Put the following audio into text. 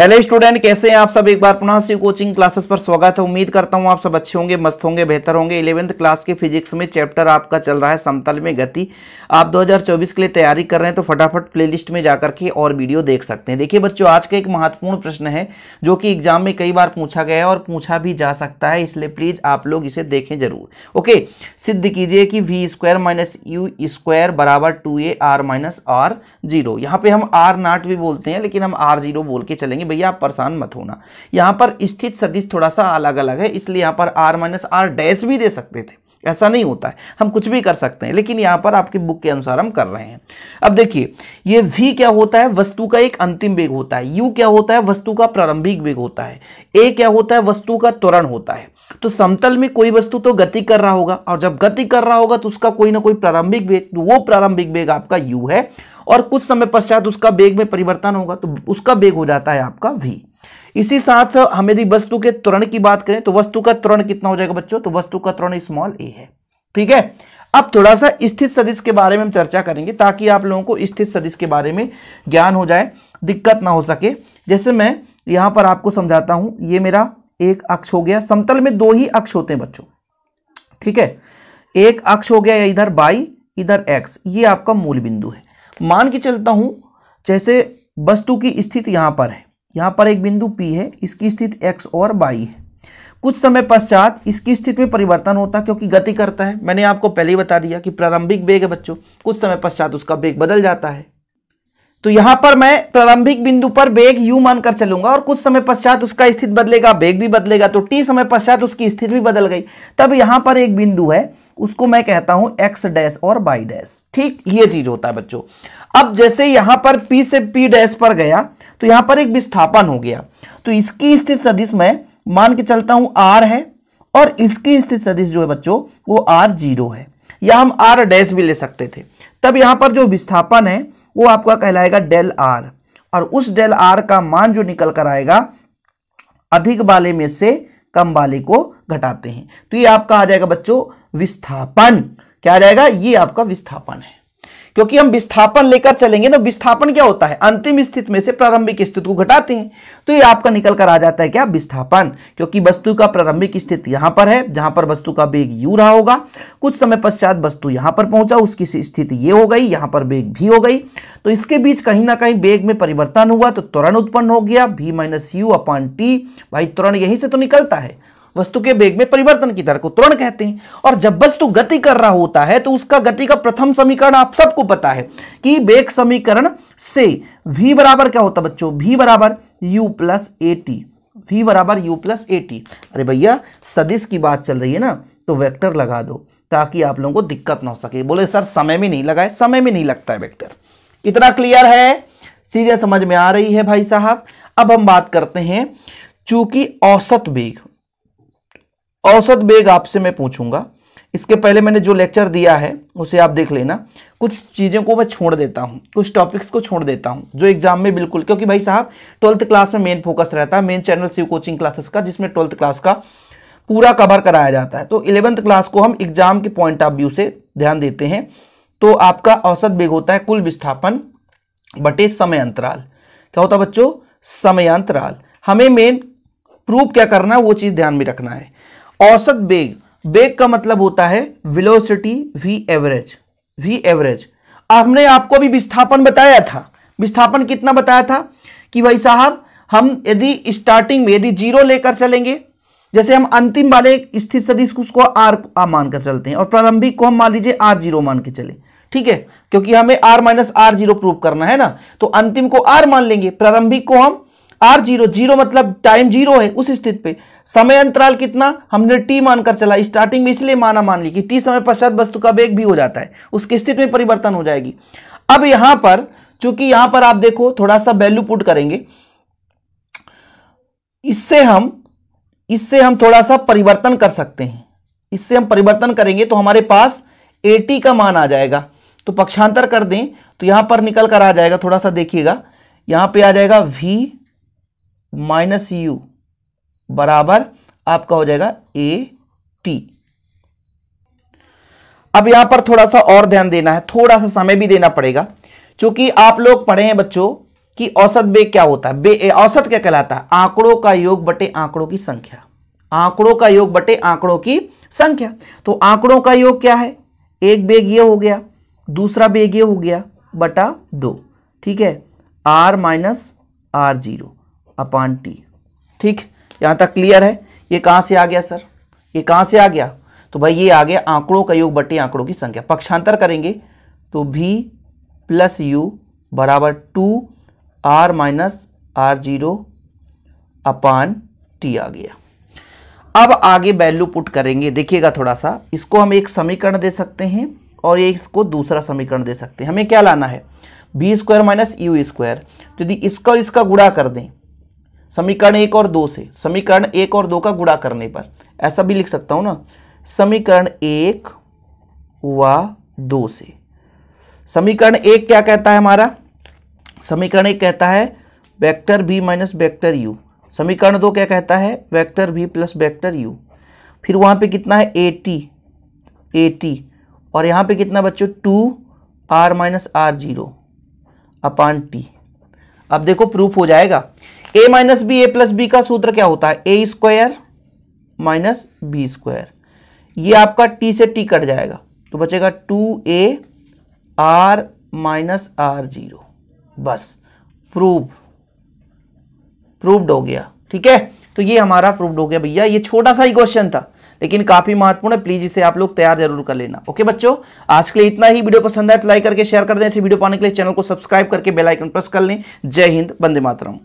Hello student, कैसे हैं आप सब। एक बार पुनः से कोचिंग क्लासेस पर स्वागत है। उम्मीद करता हूं आप सब अच्छे होंगे, मस्त होंगे, बेहतर होंगे। 11th क्लास के फिजिक्स में चैप्टर आपका चल रहा है समतल में गति। आप 2024 के लिए तैयारी कर रहे हैं तो फटाफट प्लेलिस्ट में जाकर के और वीडियो देख सकते हैं। देखिए बच्चों, आज का एक महत्वपूर्ण प्रश्न है जो कि एग्जाम में कई बार पूछा गया है और पूछा भी जा सकता है, इसलिए प्लीज आप लोग इसे देखें जरूर। ओके, सिद्ध कीजिए कि v square minus u square बराबर 2a r minus are zero. यहाँ पे हम आर नॉट भी बोलते हैं लेकिन हम आर जीरो बोल के चलेंगे। भैया आप परेशान मत होना, यहां पर स्थित सदिश थोड़ा सा अलग अलग है, इसलिए यहां पर r माइनस आर डैश भी दे सकते थे, ऐसा नहीं होता है, हम कुछ भी कर सकते हैं, लेकिन यहां पर आपकी बुक के अनुसार हम कर रहे हैं। अब देखिए, ये v क्या होता है, वस्तु का एक अंतिम वेग होता है। u क्या होता है, वस्तु का प्रारंभिक वेग होता है। a क्या होता है, वस्तु का त्वरण होता है। तो समतल में कोई वस्तु तो गति कर रहा होगा, और जब गति कर रहा होगा तो उसका कोई ना कोई प्रारंभिक वेग, तो वो प्रारंभिक वेग आपका u है, और कुछ समय पश्चात उसका वेग में परिवर्तन होगा तो उसका वेग हो जाता है आपका v। इसी साथ हम यदि वस्तु के त्वरण की बात करें तो वस्तु का त्वरण कितना हो जाएगा बच्चों, तो वस्तु का त्वरण स्मॉल a है। ठीक है, अब थोड़ा सा स्थित सदिश के बारे में हम चर्चा करेंगे ताकि आप लोगों को स्थित सदिश के बारे में ज्ञान हो जाए, दिक्कत ना हो सके। जैसे मैं यहां पर आपको समझाता हूं, ये मेरा एक अक्ष हो गया। समतल में दो ही अक्ष होते हैं बच्चों, ठीक है, एक अक्ष हो गया इधर y, इधर x, ये आपका मूल बिंदु है। मान के चलता हूं जैसे वस्तु की स्थिति यहां पर है, यहां पर एक बिंदु P है, इसकी स्थिति x और y है। कुछ समय पश्चात इसकी स्थिति में परिवर्तन होता है क्योंकि गति करता है। मैंने आपको पहले ही बता दिया कि प्रारंभिक वेग है बच्चों, कुछ समय पश्चात उसका वेग बदल जाता है। तो यहां पर मैं प्रारंभिक बिंदु पर वेग u मानकर चलूंगा और कुछ समय पश्चात उसका स्थिति बदलेगा, वेग भी बदलेगा, तो t समय पश्चात उसकी स्थिति भी बदल गई। तब यहां पर एक बिंदु है, उसको मैं कहता हूं x डैश और y डैश। ठीक, ये चीज होता है बच्चों। अब जैसे यहां पर p से p डैश पर गया तो यहां पर एक विस्थापन हो गया, तो इसकी स्थिति सदिश मैं मान के चलता हूं r है, और इसकी स्थिति सदिश जो है बच्चों वो r0 है, या हम r डैश भी ले सकते थे। तब यहां पर जो विस्थापन है वो आपका कहलाएगा डेल r, और उस डेल r का मान जो निकल कर आएगा अधिक वाले में से कम वाले को घटाते हैं, तो ये आपका आ जाएगा बच्चों विस्थापन। क्या आ जाएगा, ये आपका विस्थापन है। क्योंकि हम विस्थापन लेकर चलेंगे ना, विस्थापन क्या होता है, अंतिम स्थिति में से प्रारंभिक स्थिति को घटाते हैं, तो ये आपका निकल कर आ जाता है क्या, विस्थापन। क्योंकि वस्तु का प्रारंभिक स्थिति यहां पर है जहां पर वस्तु का वेग u रहा होगा, कुछ समय पश्चात वस्तु यहां पर पहुंचा, उसकी स्थिति ये हो गई, यहां पर वेग v हो गई, तो इसके बीच कहीं ना कहीं वेग में परिवर्तन हुआ तो त्वरण उत्पन्न हो गया v minus you upon T. भाई त्वरण यहीं से तो निकलता है, वस्तु के वेग में परिवर्तन की दर को त्वरण कहते हैं। और जब वस्तु गति कर रहा होता है तो उसका गति का प्रथम समीकरण आप सबको पता है कि वेग समीकरण से v बराबर क्या होता है बच्चों, v बराबर u plus A T, v बराबर u प्लस ए टी। अरे भैया सदिश की बात चल रही है ना, तो वेक्टर लगा दो ताकि आप लोगों को दिक्कत ना हो सके। बोले सर समय में नहीं लगाए, समय में नहीं लगता है वेक्टर। इतना क्लियर है, चीजें समझ में आ रही है भाई साहब। अब हम बात करते हैं, चूंकि औसत वेग आपसे मैं पूछूंगा। इसके पहले मैंने जो लेक्चर दिया है उसे आप देख लेना। कुछ चीज़ों को मैं छोड़ देता हूं, कुछ टॉपिक्स को छोड़ देता हूं जो एग्जाम में बिल्कुल, क्योंकि भाई साहब 12th क्लास में मेन फोकस रहता है, main channel Shiv coaching classes का, जिसमें 12th क्लास का पूरा कवर कराया जाता है। तो 11th क्लास को हम एग्जाम के पॉइंट ऑफ व्यू से ध्यान देते हैं। तो आपका औसत वेग होता है कुल विस्थापन बटे समय अंतराल। क्या होता है बच्चों, समय हमें मेन प्रूफ क्या करना है वो चीज ध्यान में रखना है। औसत वेग का मतलब होता है वेलोसिटी v एवरेज। हमने आपको भी विस्थापन बताया था। विस्थापन कितना बताया था कि भाई साहब हम यदि स्टार्टिंग में यदि 0 लेकर चलेंगे, जैसे हम अंतिम वाले स्थित सदिश को r मानकर चलते हैं और प्रारंभिक को हम मान लीजिए r0 मान के चले, ठीक है, क्योंकि हमें r माइनस r0 प्रूव करना है ना, तो अंतिम को r मान लेंगे, प्रारंभिक को हम r0 मतलब टाइम 0 है, उस स्थिति पे समय अंतराल कितना हमने t मानकर चला, स्टार्टिंग में इसलिए मान ली कि t समय पश्चात वस्तु का वेग भी हो जाता है, उसकी स्थिति में परिवर्तन हो जाएगी। अब यहां पर चूंकि यहां पर आप देखो थोड़ा सा वैल्यू पुट करेंगे, इससे हम थोड़ा सा परिवर्तन कर सकते हैं। इससे हम परिवर्तन करेंगे तो हमारे पास at का मान आ जाएगा, तो पक्षांतर कर दें तो यहां पर निकल कर आ जाएगा, थोड़ा सा देखिएगा, यहां पे आ जाएगा v माइनस यू बराबर आपका हो जाएगा ए टी। अब यहां पर थोड़ा सा और ध्यान देना है, थोड़ा सा समय भी देना पड़ेगा, क्योंकि आप लोग पढ़े हैं बच्चों कि औसत बेग क्या होता है। औसत क्या कहलाता है? आंकड़ों का योग बटे आंकड़ों की संख्या। आंकड़ों का योग बटे आंकड़ों की संख्या। तो आंकड़ों का योग क्या है? एक बेग ये हो गया, दूसरा बेग ये हो गया बटा 2, ठीक है, r माइनस r0 अपान टी। ठीक, यहां तक क्लियर है? ये कहां से आ गया सर? ये कहां से आ गया? तो भाई ये आ गया आंकड़ों का योग बटे आंकड़ों की संख्या। पक्षांतर करेंगे तो v प्लस यू बराबर 2r माइनस r0 अपान टी आ गया। अब आगे वैल्यू पुट करेंगे, देखिएगा थोड़ा सा, इसको हम एक समीकरण दे सकते हैं और ये इसको दूसरा समीकरण दे सकते हैं। हमें क्या लाना है? B square minus u square. यदि इसका और इसका गुणा कर दें समीकरण 1 और 2 से, समीकरण 1 और 2 का गुणा करने पर ऐसा भी लिख सकता हूं ना, समीकरण 1 व 2 से। समीकरण 1 क्या कहता है हमारा? समीकरण 1 कहता है vector v minus vector u। समीकरण 2 क्या कहता है? Vector v plus vector u। फिर वहां पे कितना है? at और यहां पे कितना बच्चों? 2r माइनस r0 अपान टी। अब देखो प्रूफ हो जाएगा। a minus b, a plus b का सूत्र क्या होता है? A square minus b square. ये आपका t से t कट जाएगा तो बचेगा 2a r माइनस r0। बस प्रूव्ड हो गया। ठीक है, तो ये हमारा प्रूव्ड हो गया भैया। ये छोटा सा ही क्वेश्चन था लेकिन काफी महत्वपूर्ण है, प्लीज इसे आप लोग तैयार जरूर कर लेना। ओके बच्चों, आज के लिए इतना ही। वीडियो पसंद आए तो लाइक करके शेयर कर दें। ऐसे वीडियो पाने के लिए चैनल को सब्सक्राइब करके बेल आइकन प्रेस कर लें। जय हिंद, वंदे मातरम।